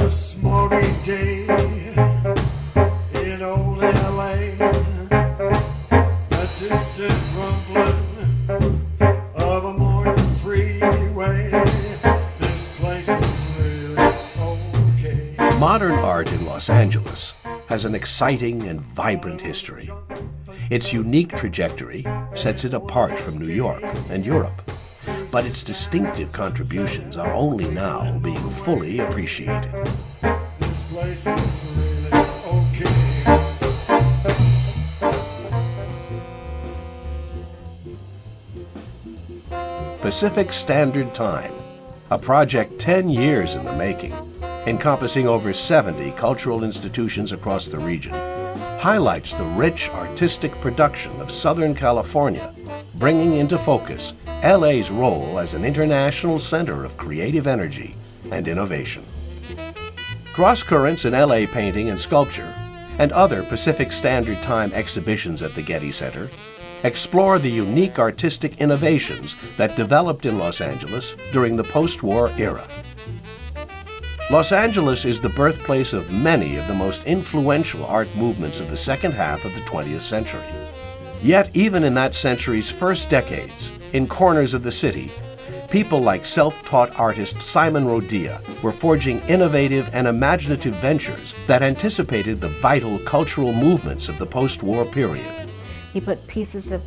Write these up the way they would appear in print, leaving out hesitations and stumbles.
smoky day in old LA, a distant rumbling of a morning freeway. This place is really okay. Modern art in Los Angeles has an exciting and vibrant history. Its unique trajectory sets it apart from New York and Europe, but its distinctive contributions are only now being fully appreciated. This place is really okay. Pacific Standard Time, a project 10 years in the making, encompassing over 70 cultural institutions across the region, highlights the rich artistic production of Southern California, bringing into focus LA's role as an international center of creative energy and innovation. Cross currents in LA painting and sculpture, and other Pacific Standard Time exhibitions at the Getty Center, explore the unique artistic innovations that developed in Los Angeles during the post-war era. Los Angeles is the birthplace of many of the most influential art movements of the second half of the 20th century. Yet, even in that century's first decades, in corners of the city, people like self-taught artist Simon Rodia were forging innovative and imaginative ventures that anticipated the vital cultural movements of the post-war period. He put pieces of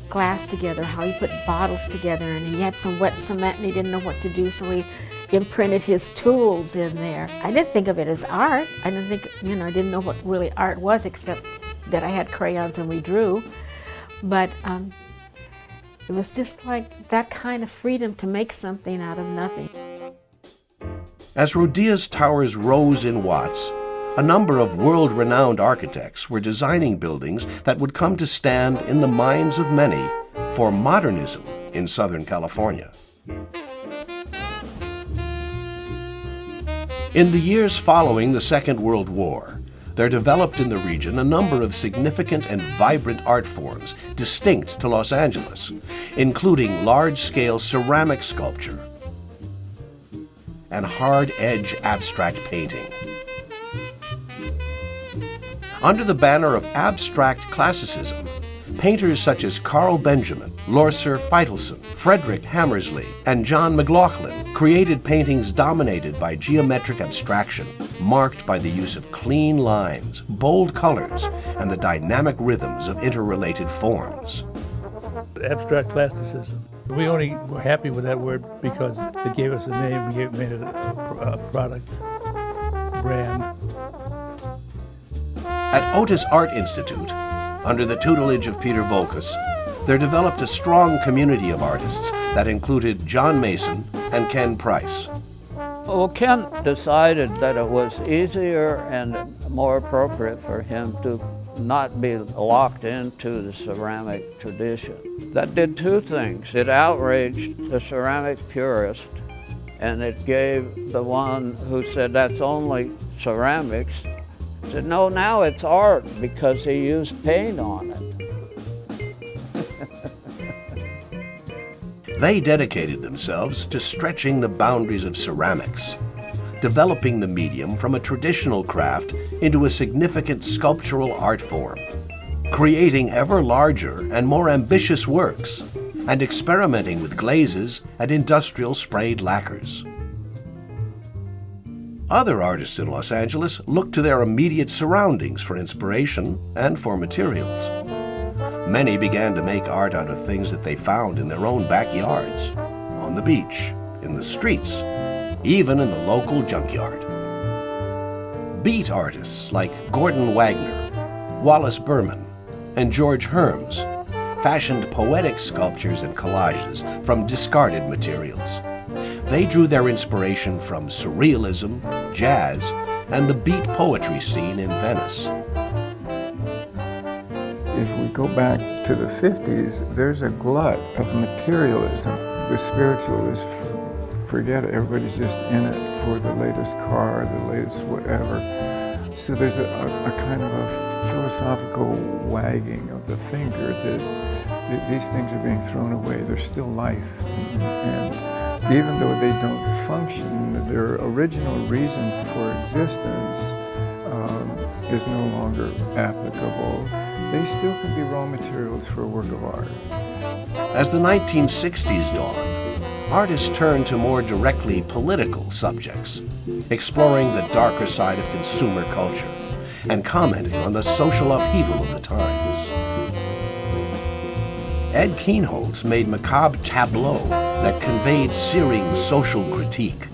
glass together, how he put bottles together, and he had some wet cement and he didn't know what to do, so he imprinted his tools in there. I didn't think of it as art. I didn't think, I didn't know what really art was, except that I had crayons and we drew. But it was just like that kind of freedom to make something out of nothing. As Rodia's towers rose in watts, a number of world-renowned architects were designing buildings that would come to stand in the minds of many for modernism in Southern California. In the years following the Second World War, there developed in the region a number of significant and vibrant art forms distinct to Los Angeles, including large-scale ceramic sculpture and hard-edge abstract painting. Under the banner of abstract classicism, painters such as Carl Benjamin, Lorser Feitelson, Frederick Hammersley, and John McLaughlin created paintings dominated by geometric abstraction, marked by the use of clean lines, bold colors, and the dynamic rhythms of interrelated forms. Abstract classicism. We only were happy with that word because it gave us a name, made it a product, brand. At Otis Art Institute, under the tutelage of Peter Volkus, there developed a strong community of artists that included John Mason and Ken Price. Well, Ken decided that it was easier and more appropriate for him to not be locked into the ceramic tradition. That did two things. It outraged the ceramic purist, and it gave the one who said that's only ceramics, said, no, now it's art because he used paint on it. They dedicated themselves to stretching the boundaries of ceramics, developing the medium from a traditional craft into a significant sculptural art form, creating ever larger and more ambitious works, and experimenting with glazes and industrial sprayed lacquers. Other artists in Los Angeles looked to their immediate surroundings for inspiration and for materials. Many began to make art out of things that they found in their own backyards, on the beach, in the streets, even in the local junkyard. Beat artists like Gordon Wagner, Wallace Berman, and George Herms fashioned poetic sculptures and collages from discarded materials. They drew their inspiration from surrealism, jazz, and the beat poetry scene in Venice. If we go back to the 50s, there's a glut of materialism. The spiritualists forget it. Everybody's just in it for the latest car, the latest whatever. So there's a kind of a philosophical wagging of the finger that these things are being thrown away. There's still life. And even though they don't function their original reason for existence is no longer applicable. They still can be raw materials for a work of art. As the 1960s dawned, artists turned to more directly political subjects, exploring the darker side of consumer culture and commenting on the social upheaval of the times. Ed Kienholz made macabre tableaux that conveyed searing social critique.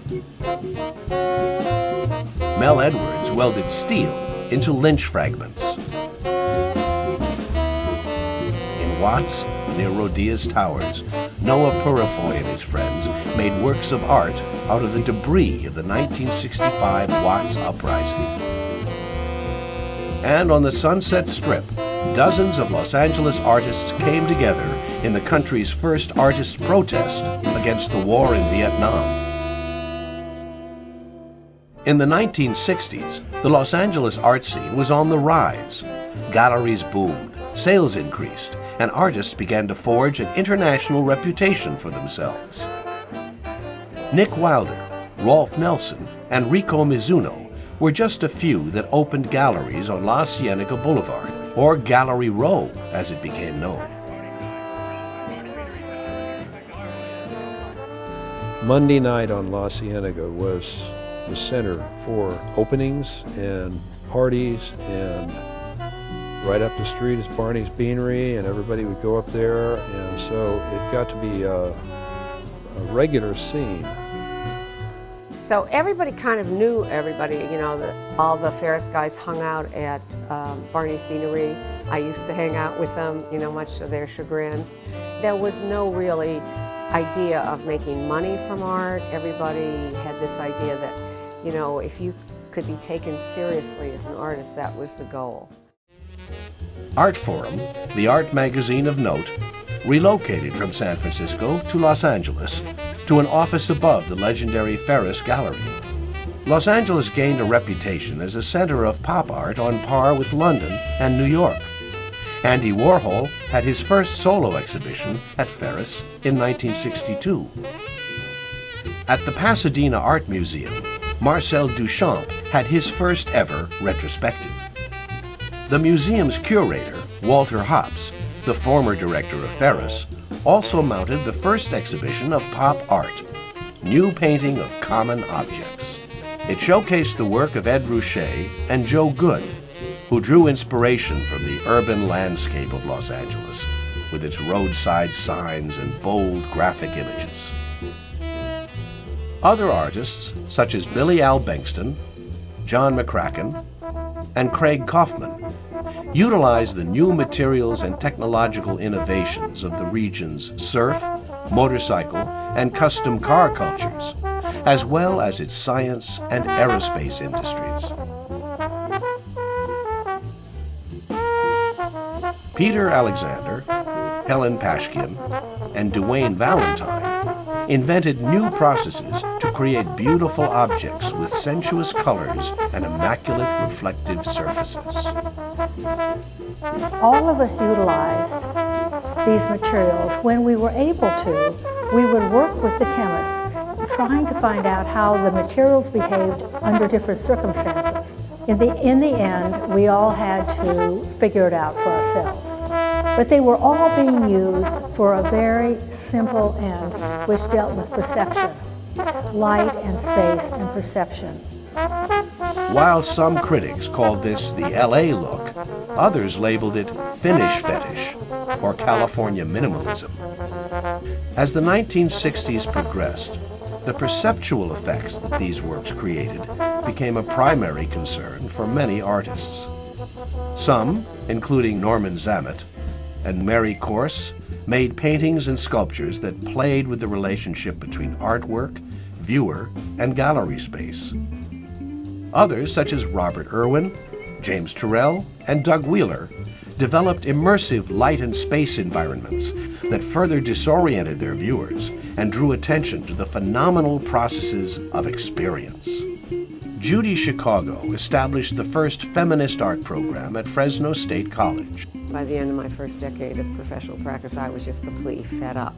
Mel Edwards welded steel into lynch fragments. In Watts, near Rodia's Towers, Noah Purifoy and his friends made works of art out of the debris of the 1965 Watts uprising. And on the Sunset Strip, dozens of Los Angeles artists came together in the country's first artist protest against the war in Vietnam. In the 1960s, the Los Angeles art scene was on the rise. Galleries boomed, sales increased, and artists began to forge an international reputation for themselves. Nick Wilder, Rolf Nelson, and Rico Mizuno were just a few that opened galleries on La Cienega Boulevard, or Gallery Row, as it became known. Monday night on La Cienega was the center for openings and parties, and right up the street is Barney's Beanery, and everybody would go up there, and so it got to be a regular scene. So everybody kind of knew everybody, you know, all the Ferris guys hung out at Barney's Beanery. I used to hang out with them, you know, much to their chagrin. There was no really idea of making money from art. Everybody had this idea that, you know, if you could be taken seriously as an artist, that was the goal. Art Forum, the art magazine of note, relocated from San Francisco to Los Angeles to an office above the legendary Ferris Gallery. Los Angeles gained a reputation as a center of pop art on par with London and New York. Andy Warhol had his first solo exhibition at Ferris in 1962. At the Pasadena Art Museum, Marcel Duchamp had his first ever retrospective. The museum's curator, Walter Hopps, the former director of Ferris, also mounted the first exhibition of pop art, New Painting of Common Objects. It showcased the work of Ed Ruscha and Joe Good, who drew inspiration from the urban landscape of Los Angeles, with its roadside signs and bold graphic images. Other artists, such as Billy Al Bankston, John McCracken, and Craig Kaufman, utilized the new materials and technological innovations of the region's surf, motorcycle, and custom car cultures, as well as its science and aerospace industries. Peter Alexander, Helen Pashkin, and Duane Valentine invented new processes to create beautiful objects with sensuous colors and immaculate reflective surfaces. All of us utilized these materials. When we were able to, we would work with the chemists, trying to find out how the materials behaved under different circumstances. In the end, we all had to figure it out for ourselves. But they were all being used for a very simple end, which dealt with perception, light and space and perception. While some critics called this the LA look, others labeled it finish fetish or California minimalism. As the 1960s progressed, the perceptual effects that these works created became a primary concern for many artists. Some, including Norman Zammit and Mary Corse, made paintings and sculptures that played with the relationship between artwork, viewer, and gallery space. Others, such as Robert Irwin, James Turrell, and Doug Wheeler, developed immersive light and space environments that further disoriented their viewers and drew attention to the phenomenal processes of experience. Judy Chicago established the first feminist art program at Fresno State College. By the end of my first decade of professional practice, I was just completely fed up.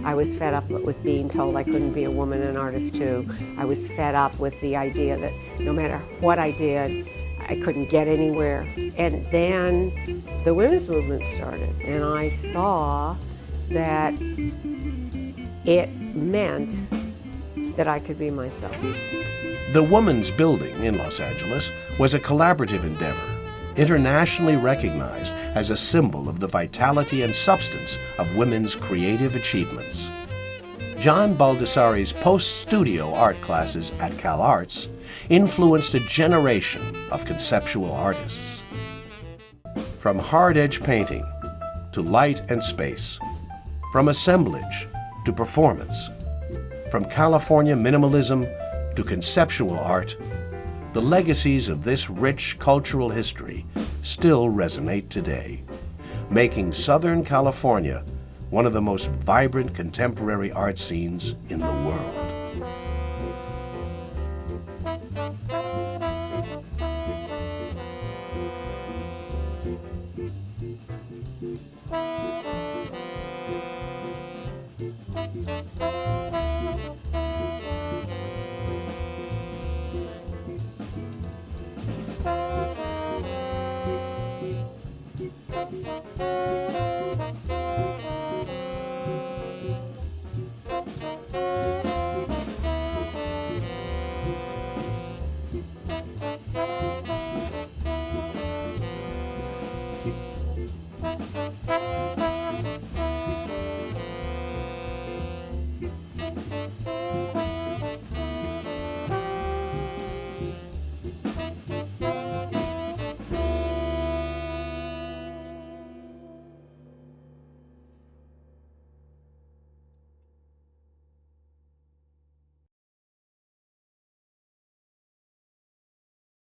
I was fed up with being told I couldn't be a woman and artist too. I was fed up with the idea that no matter what I did, I couldn't get anywhere. And then the women's movement started, and I saw that it meant that I could be myself. The Woman's Building in Los Angeles was a collaborative endeavor, internationally recognized as a symbol of the vitality and substance of women's creative achievements. John Baldessari's post-studio art classes at CalArts influenced a generation of conceptual artists. From hard-edge painting to light and space, from assemblage to performance, from California minimalism to conceptual art, the legacies of this rich cultural history still resonate today, making Southern California one of the most vibrant contemporary art scenes in the world.